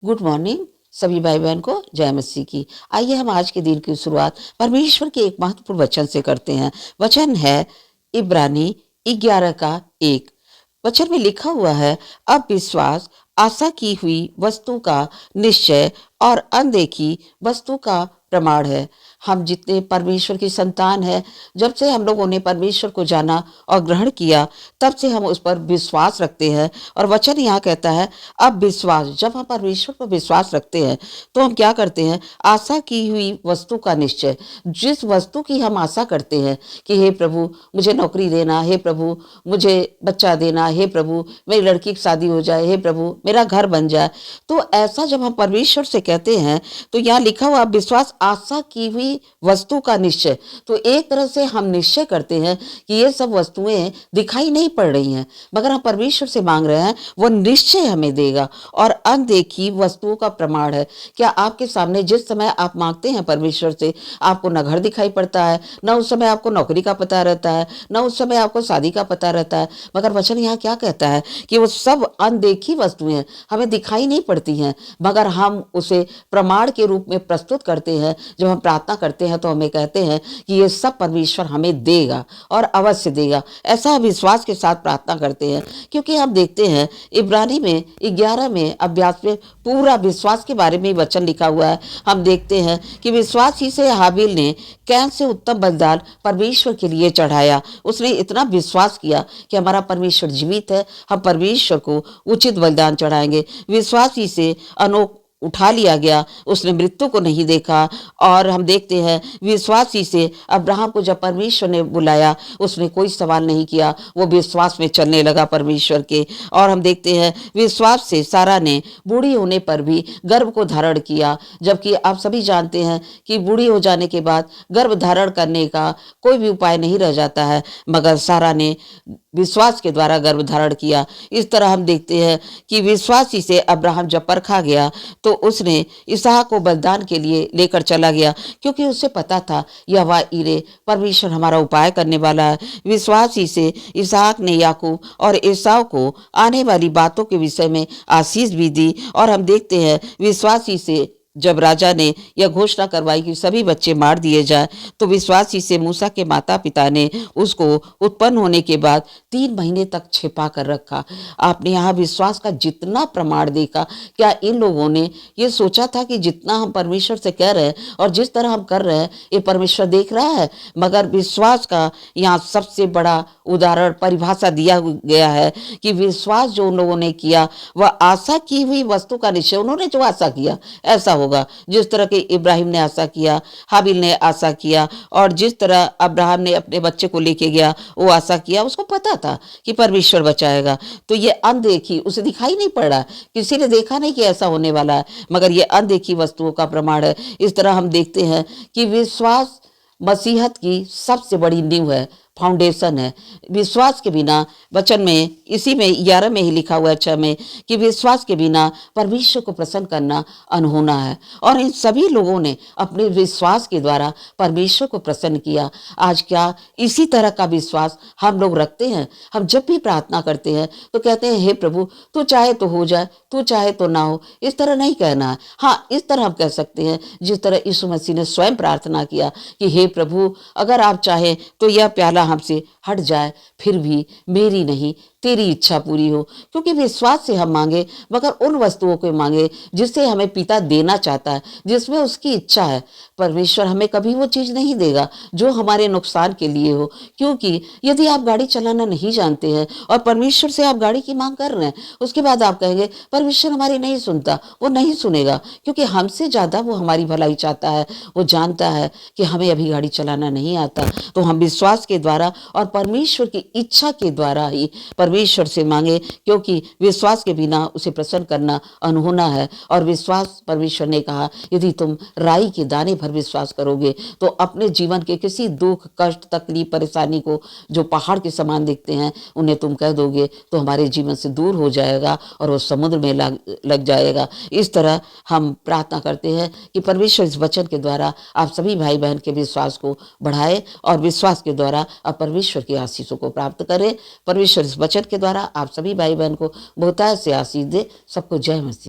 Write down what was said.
Good morning सभी भाई बहन को जय मसीह की। आइए हम आज के दिन की शुरुआत परमेश्वर के एक महत्वपूर्ण वचन से करते हैं। वचन है इब्रानी 11 का 1। वचन में लिखा हुआ है, अब विश्वास आशा की हुई वस्तु का निश्चय और अनदेखी वस्तु का प्रमाण है। हम जितने परमेश्वर की संतान है, जब से हम लोगों ने परमेश्वर को जाना और ग्रहण किया, तब से हम उस पर विश्वास रखते हैं। और वचन यहाँ कहता है, अब विश्वास, जब हम परमेश्वर पर विश्वास रखते हैं तो हम क्या करते हैं? आशा की हुई वस्तु का निश्चय। जिस वस्तु की हम आशा करते हैं कि हे प्रभु मुझे नौकरी देना, हे प्रभु मुझे बच्चा देना, हे प्रभु मेरी लड़की की शादी हो जाए, हे प्रभु मेरा घर बन जाए, तो ऐसा जब हम परमेश्वर से कहते हैं तो यहाँ लिखा हुआ विश्वास आशा की हुई वस्तु का निश्चय। तो एक तरह से हम निश्चय करते हैं कि ये सब वस्तुएं दिखाई नहीं पड़ रही हैं, मगर हम परमेश्वर से मांग रहे हैं, वो निश्चय हमें देगा। और अनदेखी वस्तुओं का प्रमाण है। क्या आपके सामने जिस समय आप मांगते हैं परमेश्वर से, आपको न घर दिखाई पड़ता है, न उस समय आपको नौकरी का पता रहता है, न उस समय आपको शादी का पता रहता है, मगर वचन यहाँ क्या कहता है कि वो सब अनदेखी वस्तुएं हमें दिखाई नहीं पड़ती हैं, मगर हम उसे प्रमाण के रूप में प्रस्तुत करते हैं। जब हम प्रार्थना करते हैं तो हमें कहते हैं कि ये सब परमेश्वर हमें देगा और अवश्य देगा। ऐसा विश्वास के साथ प्रार्थना करते हैं, क्योंकि हम देखते हैं इब्रानी में 11 में अभ्यास में पूरा विश्वास के बारे में वचन लिखा हुआ है। हम देखते हैं कि विश्वास ही से हाबिल ने कैन से उत्तम बलिदान परमेश्वर के लिए चढ़ाया। उसने इतना विश्वास किया कि हमारा परमेश्वर जीवित है, हम परमेश्वर को उचित बलिदान चढ़ाएंगे। विश्वास ही से अनोख उठा लिया गया, उसने मृत्यु को नहीं देखा। और हम देखते हैं विश्वास ही से अब्राहम को जब परमेश्वर ने बुलाया, उसने कोई सवाल नहीं किया, वो विश्वास में चलने लगा परमेश्वर के। और हम देखते हैं विश्वास से सारा ने बूढ़ी होने पर भी गर्भ को धारण किया, जबकि आप सभी जानते हैं कि बूढ़ी हो जाने के बाद गर्भ धारण करने का कोई भी उपाय नहीं रह जाता है, मगर सारा ने विश्वास के द्वारा गर्भ धारण किया। इस तरह हम देखते हैं कि विश्वास ही से अब्राहम जब परखा गया तो उसने इसहाक को बलिदान के लिए लेकर चला गया, क्योंकि उसे पता था यहोवा यीरे परमेश्वर हमारा उपाय करने वाला है। विश्वास ही से इसहाक ने याकूब और एसाव को आने वाली बातों के विषय में आशीष भी दी। और हम देखते हैं विश्वास ही से जब राजा ने यह घोषणा करवाई कि सभी बच्चे मार दिए जाए, तो विश्वास ही से मूसा के माता पिता ने उसको उत्पन्न होने के बाद 3 महीने तक छिपा कर रखा। आपने यहाँ विश्वास का जितना प्रमाण देखा, क्या इन लोगों ने ये सोचा था कि जितना हम परमेश्वर से कह रहे हैं और जिस तरह हम कर रहे हैं ये परमेश्वर देख रहा है? मगर विश्वास का यहाँ सबसे बड़ा उदाहरण परिभाषा दिया गया है कि विश्वास जो उन लोगों ने किया वह आशा की हुई वस्तु का निश्चय। उन्होंने जो आशा किया ऐसा होगा, जिस तरह के इब्राहिम ने आशा किया, हाबिल ने आशा किया, और जिस तरह अब्राहम ने अपने बच्चे को लेके गया वो आशा किया, उसको पता था कि परमेश्वर बचाएगा। तो ये अनदेखी, उसे दिखाई नहीं पड़ रहा, किसी ने देखा नहीं कि ऐसा होने वाला है, मगर ये अनदेखी वस्तुओं का प्रमाण है। इस तरह हम देखते हैं कि विश्वास मसीहत की सबसे बड़ी नींव है, फाउंडेशन है। विश्वास के बिना, वचन में इसी में 11 में ही लिखा हुआ है 6 में, कि विश्वास के बिना परमेश्वर को प्रसन्न करना अनहोना है। और इन सभी लोगों ने अपने विश्वास के द्वारा परमेश्वर को प्रसन्न किया। आज क्या इसी तरह का विश्वास हम लोग रखते हैं? हम जब भी प्रार्थना करते हैं तो कहते हैं, हे प्रभु तू चाहे तो हो जाए, तू चाहे तो ना हो। इस तरह नहीं कहना है। हाँ, इस तरह हम कह सकते हैं जिस तरह यीशु मसीह ने स्वयं प्रार्थना किया कि हे प्रभु अगर आप चाहें तो यह प्याला हमसे हट जाए, फिर भी मेरी नहीं तेरी इच्छा पूरी हो। क्योंकि विश्वास से हम मांगे, मगर उन वस्तुओं को मांगे जिससे हमें पिता देना चाहता है, जिसमें उसकी इच्छा है। परमेश्वर हमें कभी वो चीज़ नहीं देगा जो हमारे नुकसान के लिए हो। क्योंकि यदि आप गाड़ी चलाना नहीं जानते हैं और परमेश्वर से आप गाड़ी की मांग कर रहे हैं, उसके बाद आप कहेंगे परमेश्वर हमारी नहीं सुनता, वो नहीं सुनेगा, क्योंकि हमसे ज़्यादा वो हमारी भलाई चाहता है। वो जानता है कि हमें अभी गाड़ी चलाना नहीं आता। तो हम विश्वास के द्वारा और परमेश्वर की इच्छा के द्वारा ही परमेश्वर से मांगे, क्योंकि विश्वास के बिना उसे प्रसन्न करना अनहोना है। और विश्वास, परमेश्वर ने कहा, यदि तुम राई के दाने भर विश्वास करोगे तो अपने जीवन के किसी दुख, कष्ट, तकलीफ, परेशानी को जो पहाड़ के समान दिखते हैं उन्हें तुम कह दोगे तो हमारे जीवन से दूर हो जाएगा और वो समुद्र में लग जाएगा। इस तरह हम प्रार्थना करते हैं कि परमेश्वर इस वचन के द्वारा आप सभी भाई बहन के विश्वास को बढ़ाए और विश्वास के द्वारा आप परमेश्वर की आशीषों को प्राप्त करें। परमेश्वर इस वचन के द्वारा आप सभी भाई बहन को बहुतायत से आशीष दे। सबको जय मसीह।